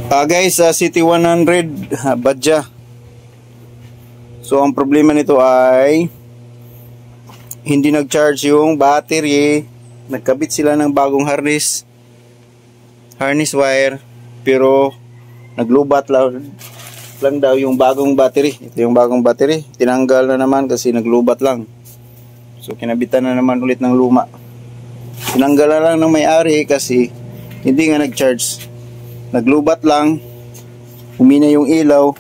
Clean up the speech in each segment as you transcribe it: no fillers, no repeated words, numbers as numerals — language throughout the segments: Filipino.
Guys, CT100 Badja. So ang problema nito ay hindi nag-charge yung battery. Nagkabit sila ng bagong harness wire, pero naglubat lang daw yung bagong battery. Ito yung bagong battery, tinanggal na naman kasi naglubat lang. So kinabitan na naman ulit ng luma. Tinanggal na lang ng may-ari kasi hindi nga nag-charge. Naglubat lang, humina yung ilaw,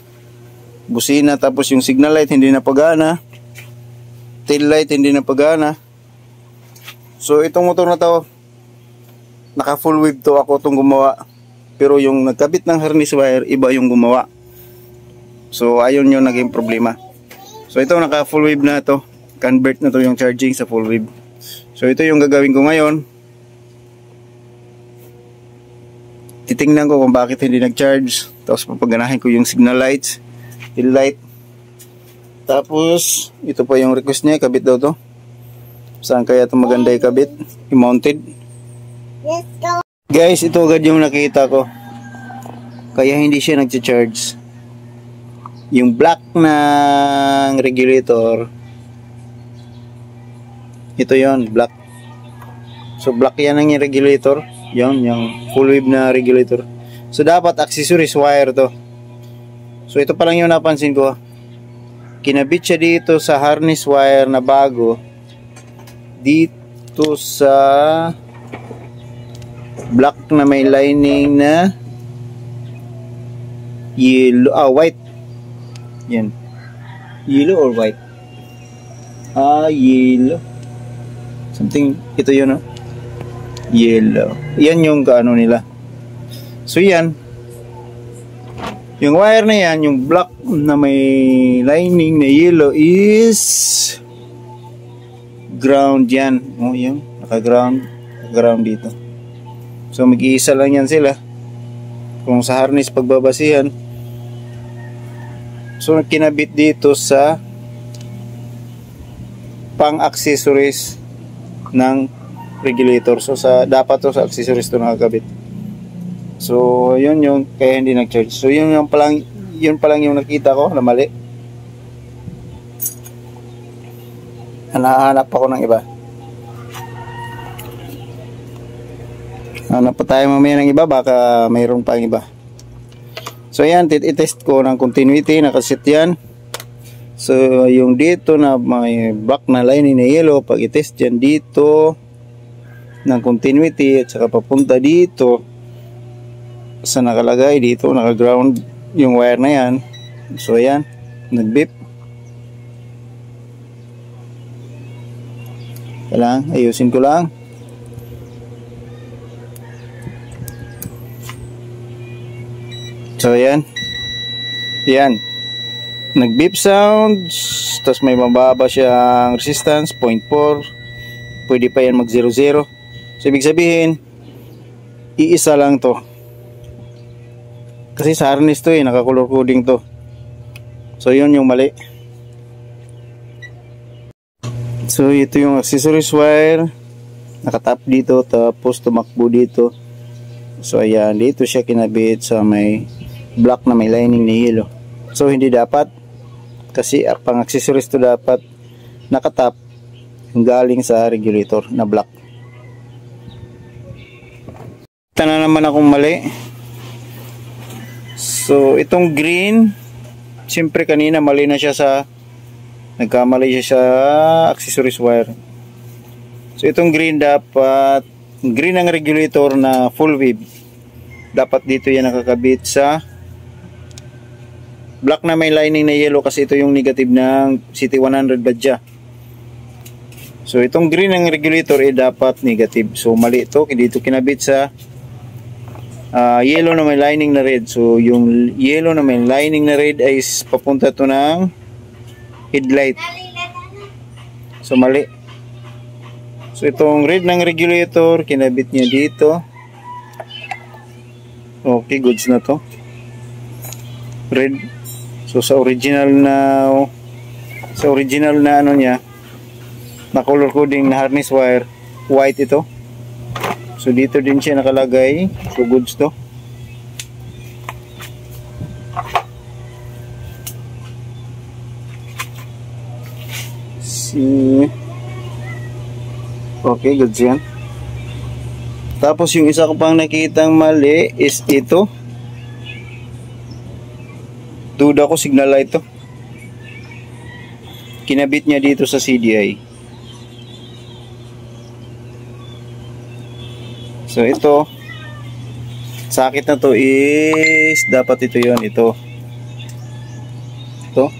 busina, tapos yung signal light hindi na pagana, tail light hindi na pagana. So itong motor na to, naka full wave to, ako itong gumawa, pero yung nagkabit ng harness wire, iba yung gumawa. So ayun yung naging problema. So ito, naka full wave na to, convert na to yung charging sa full wave. So ito yung gagawin ko ngayon. Titingnan ko kung bakit hindi nag-charge, tapos papaganahin ko yung signal lights, tail light. Tapos ito pa yung request niya, kabit daw to. Saan kaya ito maganda ikabit? I-mounted. Guys, ito agad yung nakita ko, kaya hindi siya nag-charge. Yung black ng regulator, ito yon, black. So black yan ang regulator, yung full wave na regulator. So dapat accessories wire to. So ito pa lang yung napansin ko, kinabit siya dito sa harness wire na bago, dito sa black na may lining na yellow, white. Yan, yellow or white? Yellow something, ito yun, yellow. Yan yung kaano nila. So yan, yung wire na yan, yung black na may lining na yellow is ground yan. Yung naka-ground dito. So mag-iisa lang yan sila. Kung sa harness pagbabasihan, so kinabit dito sa pang-accessories ng regulator. So dapat to sa accessories to nakakabit. So yun yung kaya hindi nag-charge. So yun pa lang yung nakita ko na mali. Hanahanap ako ng iba. Hanap pa tayo mamaya ng iba, baka mayroon pa ang iba. So yan, i-test ko ng continuity, nakasit yan. So yung dito na may black na lining na yellow, pag i-test yan dito ng continuity at saka papunta dito sa nakalagay dito, naka-ground yung wire na yan. So yan, nag-beep. Kailangan ayusin ko lang. So yan, nag-beep sound, tapos may mababa siyang resistance 0.4, pwede pa yan mag 0.0. So ibig sabihin, iisa lang to, kasi sa harness to naka-color coding to. So yun yung mali. So ito yung accessories wire, nakatap dito, tapos tumakbo dito. So ayan, dito siya kinabit sa may black na may lining na yellow. So hindi dapat, kasi pang accessories to dapat nakatap galing sa regulator na black. Ito na naman akong mali. So itong green, siyempre kanina mali na siya nagkamali siya sa accessories wire. So itong green, dapat green ang regulator na full wave, dapat dito yan nakakabit sa black na may lining na yellow, kasi ito yung negative ng CT100 Badja. So itong green ng regulator dapat negative. So mali ito, dito kinabit sa yellow na may lining na red. So yung yellow na may lining na red ay papunta to ng headlight. So mali. So itong red ng regulator, kinabit niya dito. Okay, goods na to. Red. So sa original na ano niya, na color coding na harness wire, white ito. So dito din siya nakalagay. So goods to. see. Okay, good yan. Tapos yung isa ko pang nakitang mali is ito. Duda ko signal light to. Kinabit niya dito sa CDI. So ito, sakit na to is dapat ito yon, ito. Ito.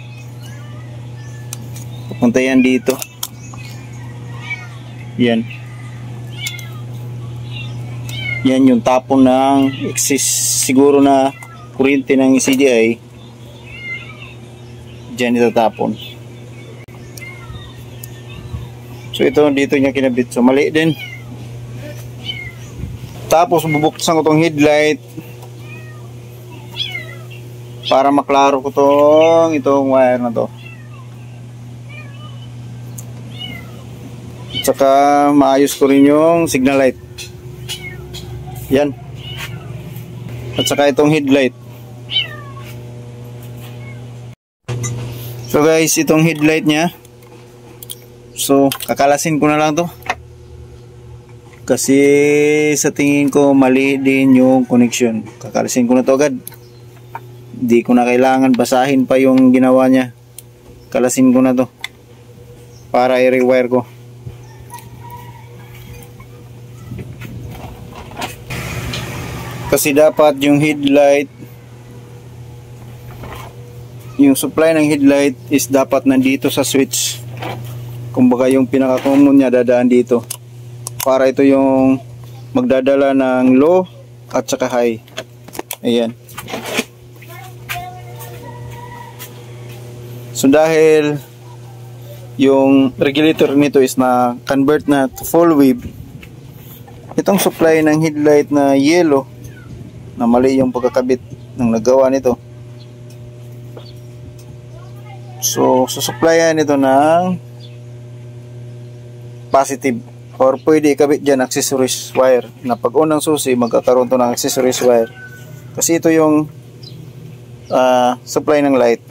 Pupunta yan dito. Yan. Yan yung tapon ng excess siguro na kuryente ng CDI. Diyan itatapon. So ito dito niya kinabit. So mali din. Tapos bubuksan ko tong headlight para maklaro ko itong wire na to. At saka maayos ko rin yung signal light. Yan. At saka itong headlight. So guys, itong headlight nya. So kakalasin ko na lang to. Kasi sa tingin ko mali din yung connection. Kakalasin ko na to agad. Hindi ko na kailangan basahin pa yung ginawa niya. Kalasin ko na to para i-rewire ko. Kasi dapat yung headlight, yung supply ng headlight is dapat nandito sa switch. Kumbaga yung pinaka-common niya dadaan dito. Para ito yung magdadala ng low at saka high. Ayan. So dahil yung regulator nito is na convert na to full wave, itong supply ng headlight na yellow, na mali yung pagkakabit ng nagawa nito. So susupplyan ito ng positive, or pwede ikabit dyan accessories wire na pag unang susi magkakaroon to ng accessories wire, kasi ito yung supply ng light,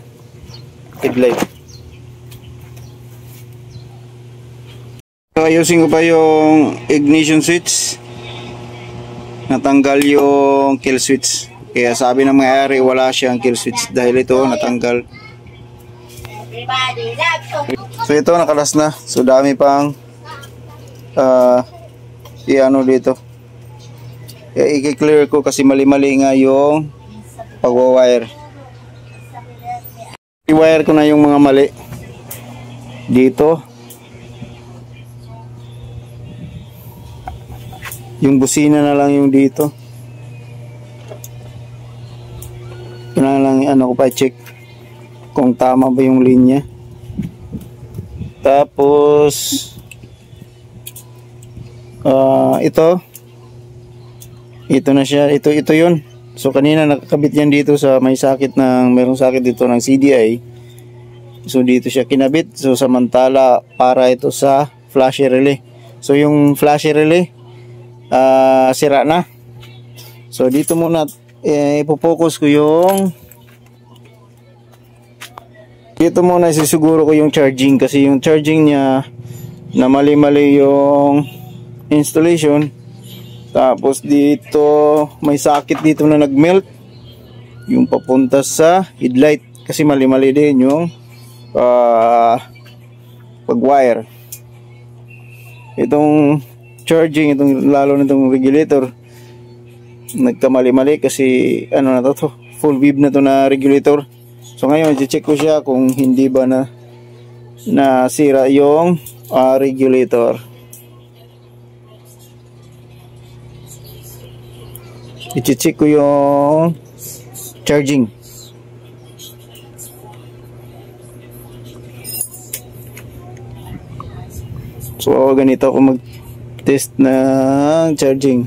headlight. So ayusin ko pa yung ignition switch. Natanggal yung kill switch. Kaya sabi ng may-ari wala siyang kill switch dahil ito natanggal. So ito nakalas na. So dami pang i-ano dito. Kaya i-clear ko kasi mali-mali nga yung pag-wire. I-wire ko na yung mga mali dito. Yung busina na lang yung dito. Kailangan lang ano ko pa check kung tama ba yung linya. Tapos ito na siya, ito yun. So kanina nakakabit yan dito sa may sakit ng, merong sakit dito ng CDI. So dito siya kinabit. So samantala para ito sa flasher relay. So yung flasher relay sira na. So dito muna ipo-focus ko yung dito muna, sisiguro ko yung charging kasi yung charging niya na mali-mali yung installation. Tapos dito may sakit dito na nagmelt yung papunta sa headlight kasi mali-mali din yung pag-wire. Itong charging, itong lalo nitong regulator nagkamali-mali kasi ano na to, full wave na to na regulator. So ngayon i-check ko siya kung hindi ba na nasira yung regulator. I-check ko yung charging. So ganito ako mag-test ng charging.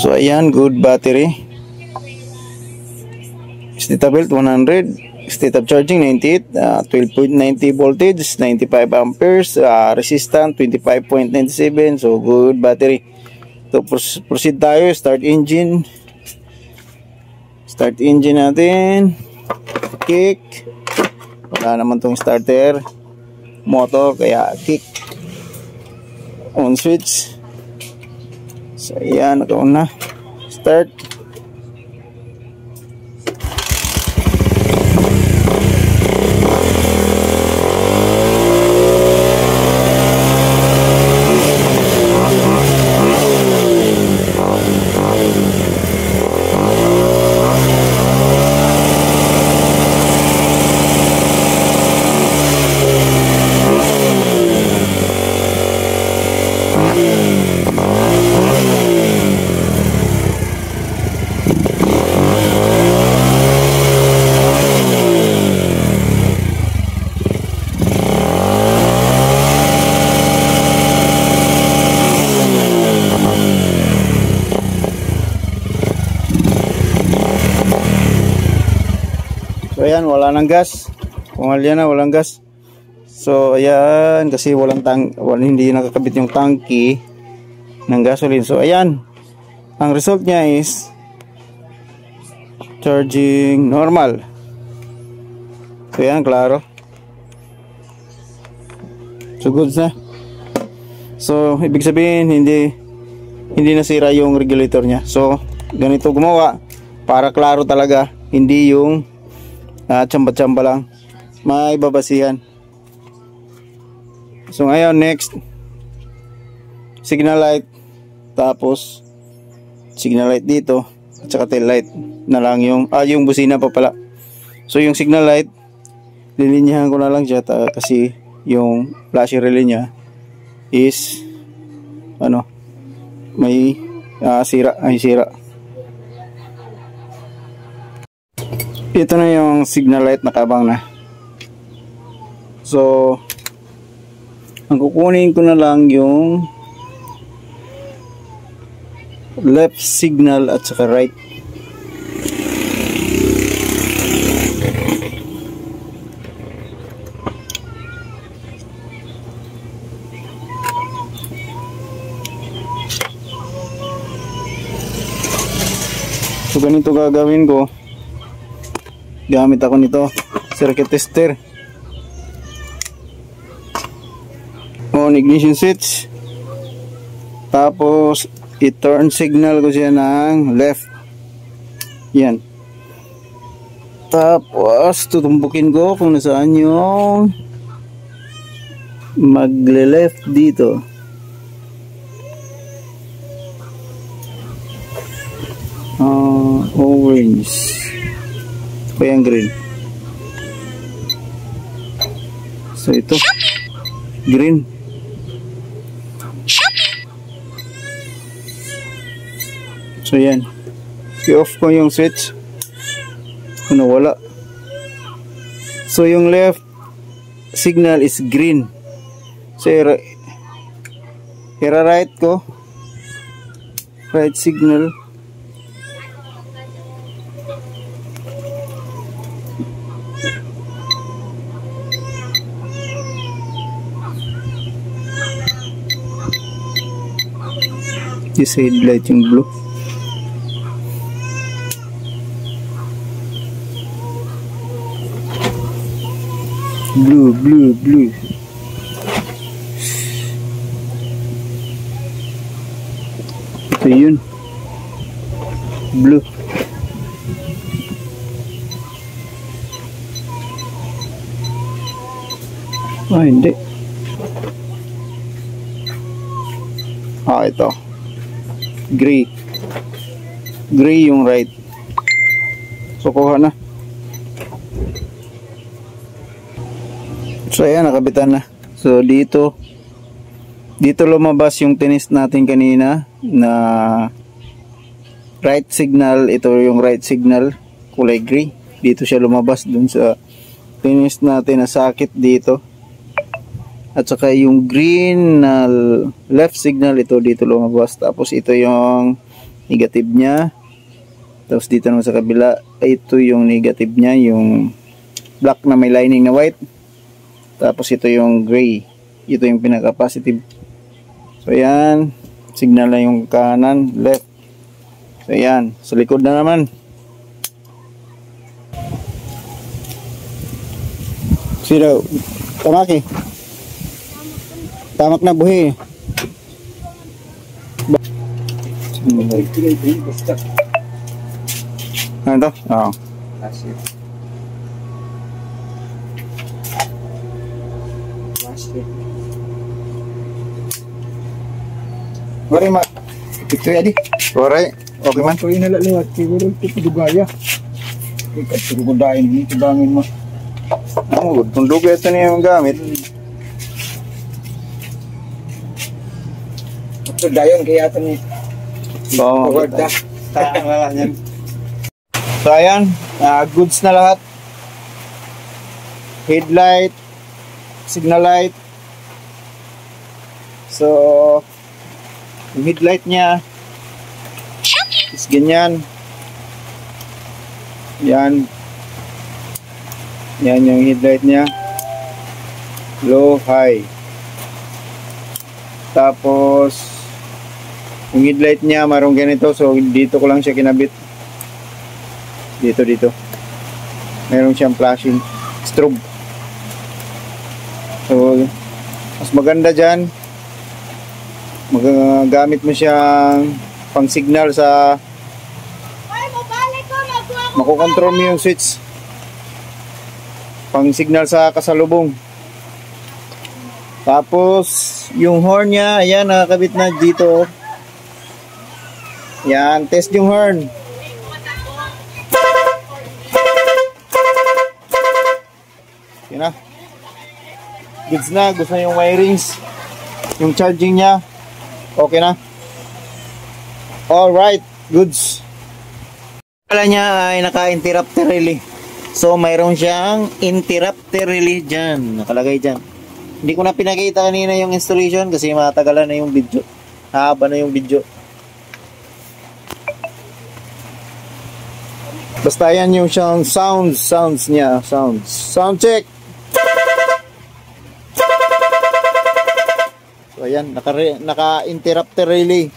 So ayan, good battery. Stita belt 100. State of charging 98, 12.90 voltage, 95 amperes, resistance 25.97. So good battery. So proceed tayo, start engine. Start engine natin. Kick. Wala naman tong starter motor, kaya kick. On switch. So ayan, nakaon na. Start. So ayan, wala nang gas. Pumalya na, walang gas. So ayan, kasi hindi nakakabit yung tangki ng gasoline. So ayan, ang result niya is charging normal. So ayan, klaro. So goods na. So ibig sabihin hindi nasira yung regulator niya. So ganito gumawa para klaro talaga, hindi yung tsamba-tsamba lang, may babasihan. So ngayon, next, signal light, tapos signal light dito at saka tail light na lang yung busina pa pala. So yung signal light, lilinyahan ko na lang siya kasi yung flashing relay niya is may sira. Ito na yung signal light, nakabang na. So ang kukunin ko na lang yung left signal at saka right. So ganito gagawin ko. Gamit ako nito, circuit tester. On ignition switch. Tapos i-turn signal ko siya ng left. Yan. Tapos tutumbukin ko kung nasaan yung magle-left dito. Orange. O yung green. So ito green. So yan, i-off ko yung switch. Wala. So yung left signal is green. So right ko, right signal. This headlight yung blue. Blue. Ito yun. Blue. Hindi. Ito. Gray yung right. So kuha na. So ayan, nakabitan na. So dito lumabas yung tinis natin kanina na right signal. Ito yung right signal, kulay gray. Dito siya lumabas dun sa tinis natin na sakit dito. At saka yung green na left signal, ito dito lumabas. Tapos ito yung negative niya. Tapos dito naman sa kabila, ito yung negative niya, yung black na may lining na white. Tapos ito yung gray. Ito yung pinaka-positive. So ayan, signal na yung kanan, left. So ayan, sa likod na naman. Sino? Tamak eh. Tamak na buhi. Ano to? Oo. Wari ma. Ito ya di. Wari. Okay man. Ito yung nalalawat. Siguro ito padugaya. Ikat turugudain. Hindi tibangin mo. Oo, tundog ito niya yung gamit. Ito dayon kaya ito ni. Oo. So ayan, goods na lahat. Headlight, signal light. So yung headlight niya is ganyan. Yan. Yan yung headlight niya. Low, high. Tapos yung headlight niya marong ganito, so dito ko lang siya kinabit. Dito. Meron siyang flashing strobe. So mas maganda dyan, magagamit mo siyang pang signal sa makokontrol mo yung switch pang signal sa kasalubong. Tapos yung horn niya, ayan, nakakabit na dito. Yan, test yung horn. Yan na. Goods na, gusto na yung wirings. Yung charging niya, okay na. Alright, goods. Pala niya ay naka-interrupter relay. So mayroon siyang interrupter relay dyan. Nakalagay dyan. Hindi ko na pinakita kanina yung installation kasi matagalan na yung video. Haba na yung video. Basta yan yung siyang sounds niya. Sound check. So ayan, naka-interrupter relay.